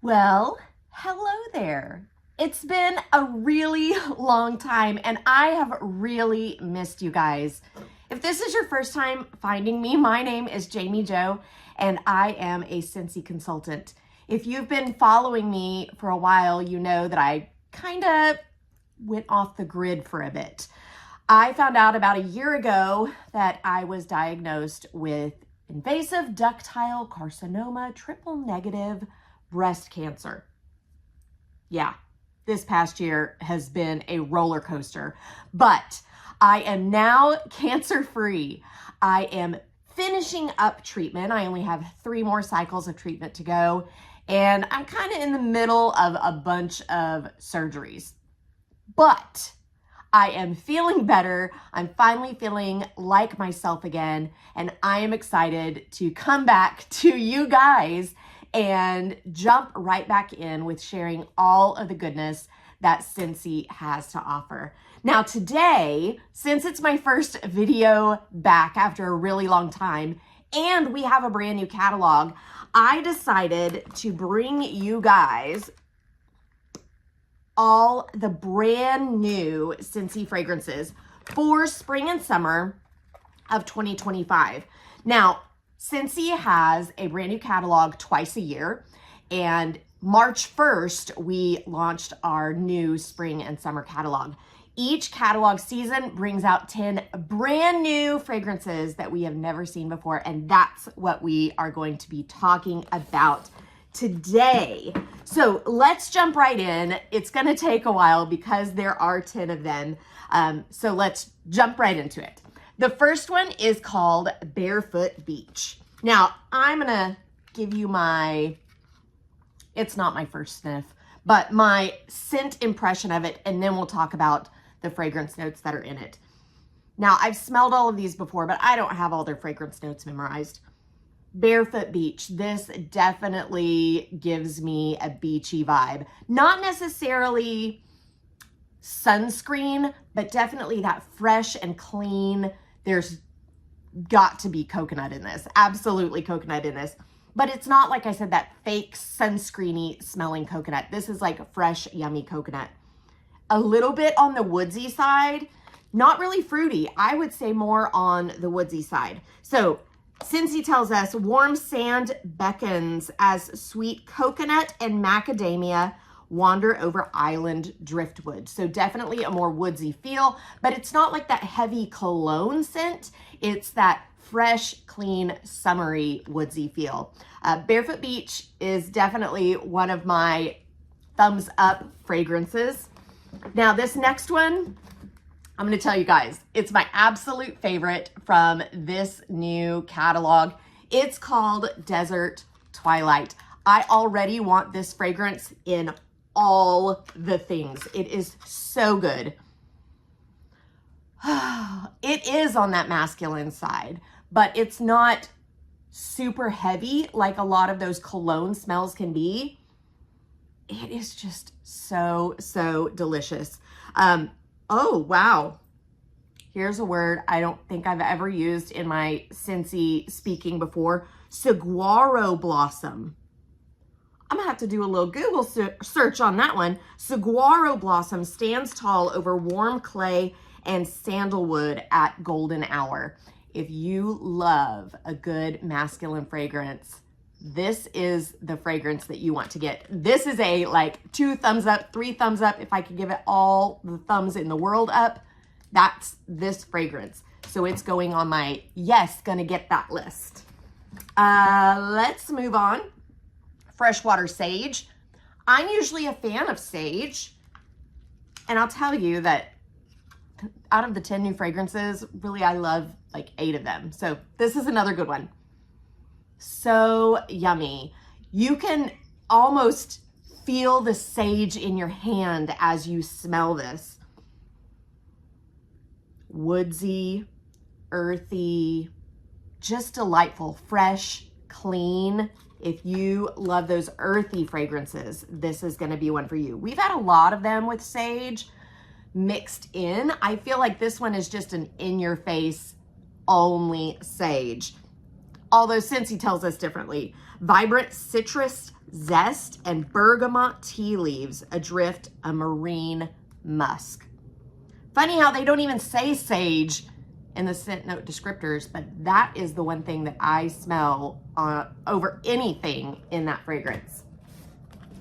Well, hello there. It's been a really long time and I have really missed you guys. If this is your first time finding me, my name is Jami Jo and I am a Scentsy consultant. If you've been following me for a while, you know that I kind of went off the grid for a bit. I found out about a year ago that I was diagnosed with invasive ductile carcinoma, triple negative breast cancer. Yeah, this past year has been a roller coaster, but I am now cancer-free. I am finishing up treatment. I only have 3 more cycles of treatment to go, and I'm kind of in the middle of a bunch of surgeries. But I am feeling better. I'm finally feeling like myself again, and I am excited to come back to you guys and jump right back in with sharing all of the goodness that Scentsy has to offer. Now today, since it's my first video back after a really long time, and we have a brand new catalog, I decided to bring you guys all the brand new Scentsy fragrances for spring and summer of 2025. Now, Scentsy has a brand new catalog twice a year, and March 1st, we launched our new spring and summer catalog. Each catalog season brings out 10 brand new fragrances that we have never seen before, and that's what we are going to be talking about today. So let's jump right in. It's going to take a while because there are 10 of them. So let's jump right into it. The first one is called Barefoot Beach. Now, I'm going to give you it's not my first sniff, but my scent impression of it, and then we'll talk about the fragrance notes that are in it. Now, I've smelled all of these before, but I don't have all their fragrance notes memorized. Barefoot Beach. This definitely gives me a beachy vibe. Not necessarily sunscreen, but definitely that fresh and clean. There's got to be coconut in this. Absolutely coconut in this. But it's not, like I said, that fake sunscreeny smelling coconut. This is like fresh, yummy coconut. A little bit on the woodsy side. Not really fruity. I would say more on the woodsy side. So Scentsy tells us warm sand beckons as sweet coconut and macadamia wander over island driftwood. So definitely a more woodsy feel, but it's not like that heavy cologne scent. It's that fresh, clean, summery, woodsy feel. Barefoot Beach is definitely one of my thumbs up fragrances. Now this next one, I'm going to tell you guys, it's my absolute favorite from this new catalog. It's called Desert Twilight. I already want this fragrance in all the things. It is so good. It is on that masculine side, but it's not super heavy like a lot of those cologne smells can be. It is just so, so delicious. Oh, wow. Here's a word I don't think I've ever used in my Scentsy speaking before. Saguaro blossom. I'm gonna have to do a little Google search on that one. Saguaro blossom stands tall over warm clay and sandalwood at golden hour. If you love a good masculine fragrance, this is the fragrance that you want to get. This is a like 2 thumbs up, 3 thumbs up. If I could give it all the thumbs in the world up, that's this fragrance. So it's going on my yes, gonna get that list. Let's move on. Freshwater Sage. I'm usually a fan of sage, and I'll tell you that out of the 10 new fragrances, really I love like 8 of them. So this is another good one. So yummy. You can almost feel the sage in your hand as you smell this. Woodsy, earthy, just delightful, fresh, clean. If you love those earthy fragrances, this is going to be one for you. We've had a lot of them with sage mixed in. I feel like this one is just an in-your-face only sage. although Scentsy tells us differently. Vibrant citrus zest and bergamot tea leaves adrift a marine musk. Funny how they don't even say sage in the scent note descriptors, but that is the one thing that I smell over anything in that fragrance.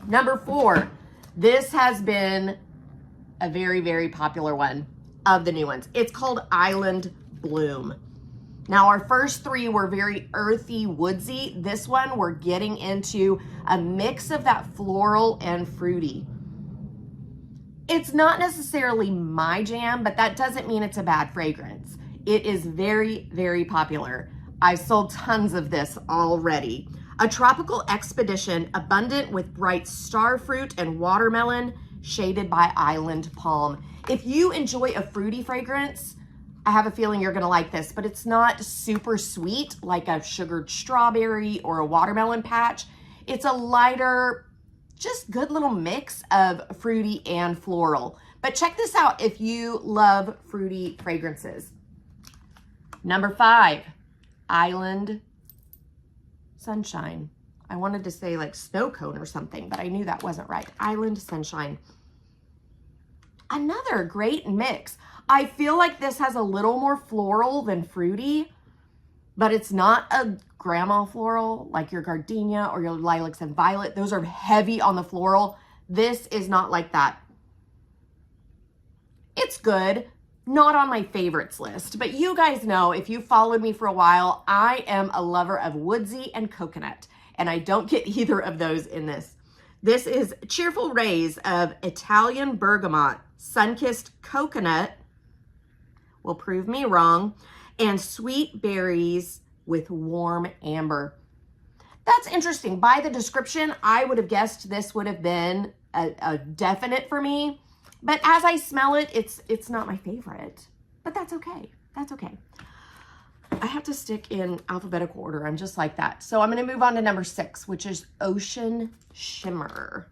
Number 4, this has been a very, very popular one of the new ones. It's called Island Bloom. Now, our first 3 were very earthy, woodsy. This one, we're getting into a mix of that floral and fruity. It's not necessarily my jam, but that doesn't mean it's a bad fragrance. It is very, very popular. I've sold tons of this already. A tropical expedition abundant with bright starfruit and watermelon, shaded by island palm. If you enjoy a fruity fragrance, I have a feeling you're gonna like this, but it's not super sweet like a sugared strawberry or a watermelon patch. It's a lighter, just good little mix of fruity and floral. But check this out if you love fruity fragrances. Number 5, Island Sunshine. I wanted to say like snow cone or something, but I knew that wasn't right. Island Sunshine. Another great mix. I feel like this has a little more floral than fruity, but it's not a grandma floral like your gardenia or your lilacs and violet. Those are heavy on the floral. This is not like that. It's good, not on my favorites list, but you guys know, if you followed me for a while, I am a lover of woodsy and coconut, and I don't get either of those in this. This is cheerful rays of Italian bergamot, sun-kissed coconut, will prove me wrong, and sweet berries with warm amber. That's interesting. By the description, I would have guessed this would have been a definite for me, but as I smell it, it's not my favorite, but that's okay. That's okay. I have to stick in alphabetical order. I'm just like that. So I'm going to move on to number 6, which is Ocean Shimmer.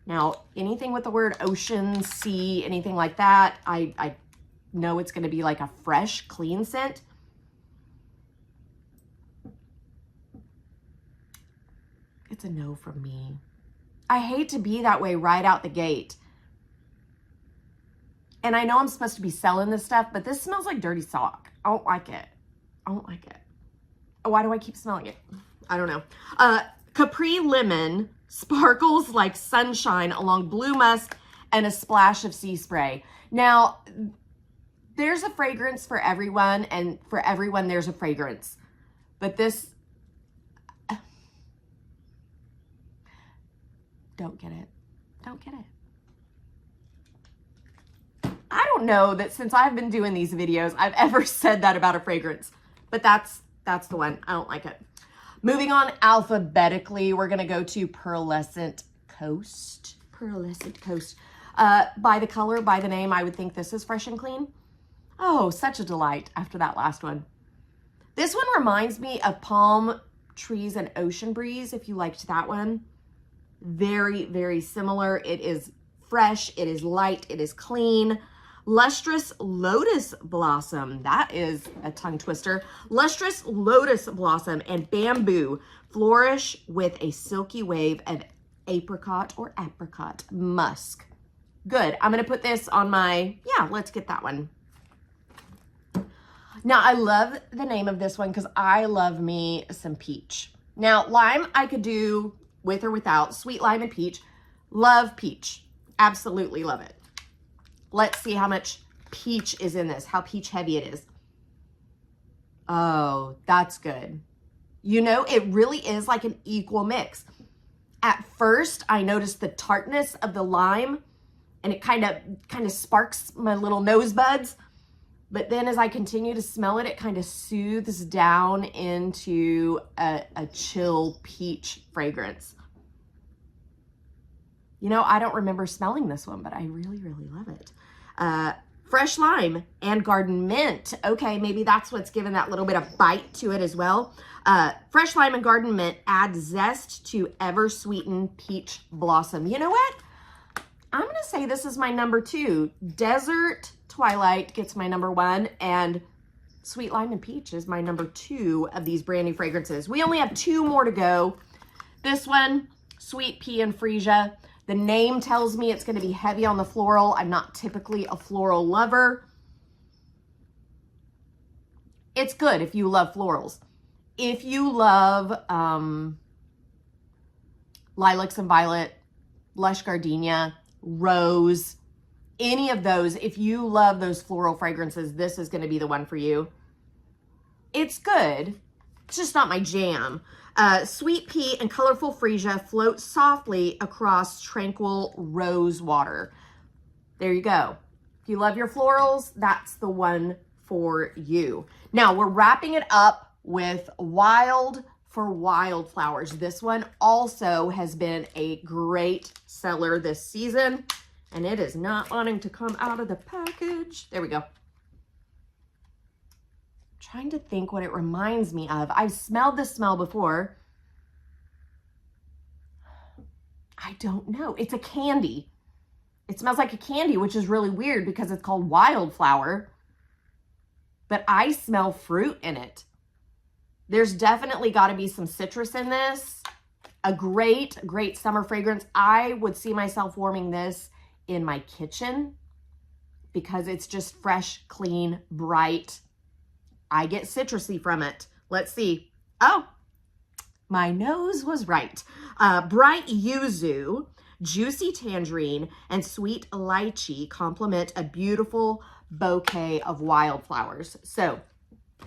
Now, anything with the word ocean, sea, anything like that, I know it's going to be like a fresh, clean scent. It's a no from me. I hate to be that way right out the gate. And I know I'm supposed to be selling this stuff, but this smells like dirty sock. I don't like it. I don't like it. Why do I keep smelling it? I don't know. Capri Lemon sparkles like sunshine along blue musk and a splash of sea spray. Now, there's a fragrance for everyone, and for everyone there's a fragrance. But this, don't get it. Don't get it. I don't know that since I've been doing these videos, I've ever said that about a fragrance, but that's the one. I don't like it. Moving on alphabetically, we're going to go to Pearlescent Coast. Pearlescent Coast. By the color, by the name, I would think this is fresh and clean. Oh, such a delight after that last one. This one reminds me of Palm Trees and Ocean Breeze, if you liked that one. Very, very similar. It is fresh, it is light, it is clean. Lustrous Lotus Blossom, that is a tongue twister. Lustrous Lotus Blossom and Bamboo flourish with a silky wave of apricot or apricot musk. Good, I'm gonna put this on my, yeah, let's get that one. Now, I love the name of this one because I love me some peach. Now, lime I could do with or without, sweet lime and peach. Love peach, absolutely love it. Let's see how much peach is in this, how peach heavy it is. Oh, that's good. You know, it really is like an equal mix. At first, I noticed the tartness of the lime, and it kind of sparks my little nose buds. But then as I continue to smell it, it kind of soothes down into a chill peach fragrance. You know, I don't remember smelling this one, but I really, really love it. Fresh lime and garden mint. Okay, maybe that's what's given that little bit of bite to it as well. Fresh lime and garden mint add zest to ever sweeten peach blossom. You know what? I'm going to say this is my number 2. Desert Twilight gets my number 1, and Sweet Lime and Peach is my number 2 of these brand new fragrances. We only have 2 more to go. This one, Sweet Pea and Freesia. The name tells me it's going to be heavy on the floral. I'm not typically a floral lover. It's good if you love florals. If you love lilacs and violet, lush gardenia, rose, any of those, if you love those floral fragrances, this is going to be the one for you. It's good. It's just not my jam. Sweet Pea and Colorful Freesia float softly across tranquil rose water. There you go. If you love your florals, that's the one for you. Now we're wrapping it up with Wild for Wildflowers. This one also has been a great seller this season, and it is not wanting to come out of the package. There we go. Trying to think what it reminds me of. I've smelled this smell before. I don't know. It's a candy. It smells like a candy, which is really weird because it's called Wildflower. But I smell fruit in it. There's definitely got to be some citrus in this. A great, great summer fragrance. I would see myself warming this in my kitchen because it's just fresh, clean, bright. I get citrusy from it. Let's see. Oh, my nose was right. Bright yuzu, juicy tangerine, and sweet lychee complement a beautiful bouquet of wildflowers. So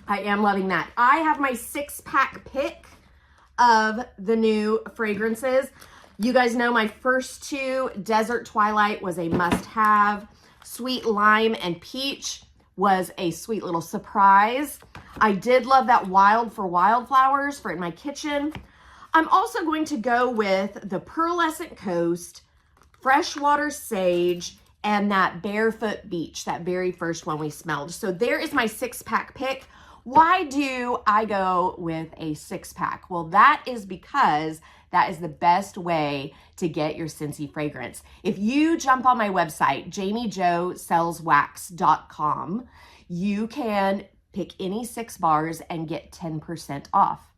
I am loving that. I have my 6-pack pick of the new fragrances. You guys know my first 2, Desert Twilight was a must-have. Sweet Lime and Peach was a sweet little surprise. I did love that Wild for Wildflowers for in my kitchen. I'm also going to go with the Pearlescent Coast, Freshwater Sage, and that Barefoot Beach, that very first one we smelled. So there is my 6-pack pick. Why do I go with a 6-pack? Well, that is because that is the best way to get your Scentsy fragrance. If you jump on my website, JamiJoSellsWax.com, you can pick any 6 bars and get 10% off.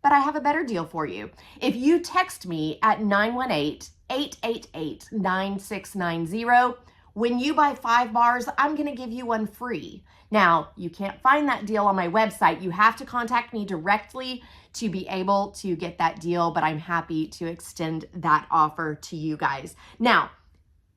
But I have a better deal for you. If you text me at 918-888-9690, when you buy 5 bars, I'm gonna give you one free. Now, you can't find that deal on my website. You have to contact me directly to be able to get that deal, but I'm happy to extend that offer to you guys. Now,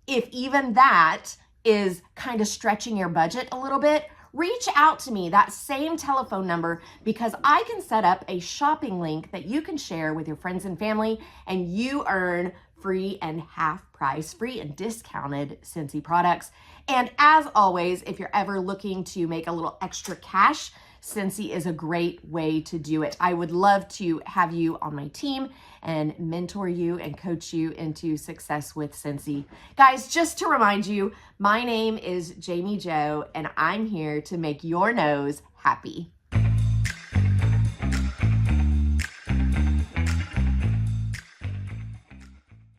if even that is kind of stretching your budget a little bit, reach out to me, that same telephone number, because I can set up a shopping link that you can share with your friends and family, and you earn free and half price, free and discounted Scentsy products. And as always, if you're ever looking to make a little extra cash, Scentsy is a great way to do it. I would love to have you on my team and mentor you and coach you into success with Scentsy. Guys, just to remind you, my name is Jami Jo, and I'm here to make your nose happy.